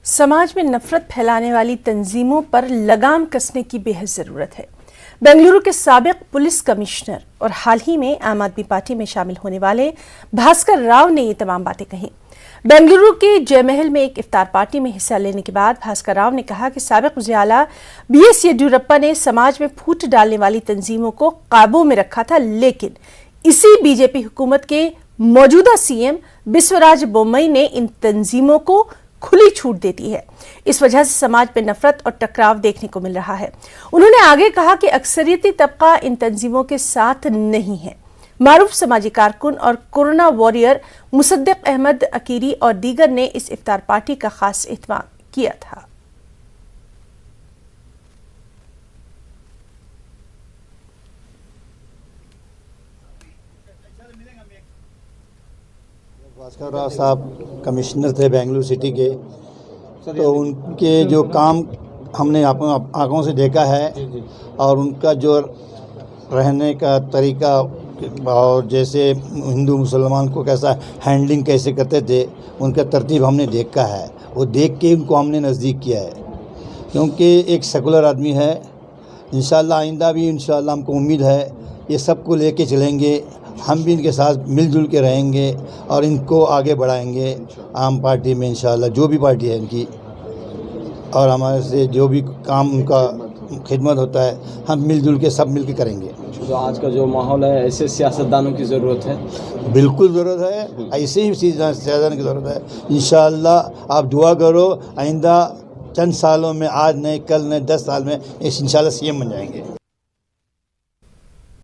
समाज में नफरत फैलाने वाली तंजीमों पर लगाम कसने की बेहद ज़रूरत है। बेंगलुरु के साबिक पुलिस कमिश्नर और हाल ही में आम आदमी पार्टी में शामिल होने वाले भास्कर राव ने ये तमाम बातें कही। बेंगलुरु के जयमहल में एक इफ्तार पार्टी में हिस्सा लेने के बाद भास्कर राव ने कहा कि साबिक वज़ीर-ए-आला BS येडियुरप्पा ने समाज में फूट डालने वाली तंजीमों को काबू में रखा था, लेकिन इसी बीजेपी हुकूमत के मौजूदा CM बिस्वराज बोम्मई ने इन तंजीमों को खुली छूट देती है। इस वजह से समाज में नफरत और टकराव देखने को मिल रहा है। उन्होंने आगे कहा कि अक्सरियती तबका इन तंजीमों के साथ नहीं है। मारूफ समाजी कारकुन और कोरोना वॉरियर मुसद्दिक अहमद अकीरी और दीगर ने इस इफ्तार पार्टी का खास एहतमाम किया था। भास्कर राव साहब कमिश्नर थे बेंगलुरु सिटी के, तो उनके जो काम हमने आंखों से देखा है और उनका जो रहने का तरीका और जैसे हिंदू मुसलमान को कैसा हैंडलिंग कैसे करते थे, उनका तरतीब हमने देखा है। वो देख के उनको हमने नज़दीक किया है, क्योंकि एक सेकुलर आदमी है। इंशाअल्लाह आइंदा भी इंशाअल्लाह हमको उम्मीद है ये सबको लेके चलेंगे, हम भी इनके साथ मिलजुल के रहेंगे और इनको आगे बढ़ाएंगे आम पार्टी में इंशाअल्लाह, जो भी पार्टी है इनकी, और हमारे से जो भी काम उनका खिदमत होता है हम मिलजुल के सब मिल के करेंगे। तो आज का जो माहौल है, ऐसे सियासतदानों की ज़रूरत है। बिल्कुल ज़रूरत है, ऐसे ही सियासतदान की ज़रूरत है। इंशाअल्लाह आप दुआ करो, आइंदा चंद सालों में, आज नहीं कल नहीं 10 साल में इंशाअल्लाह CM बन जाएंगे।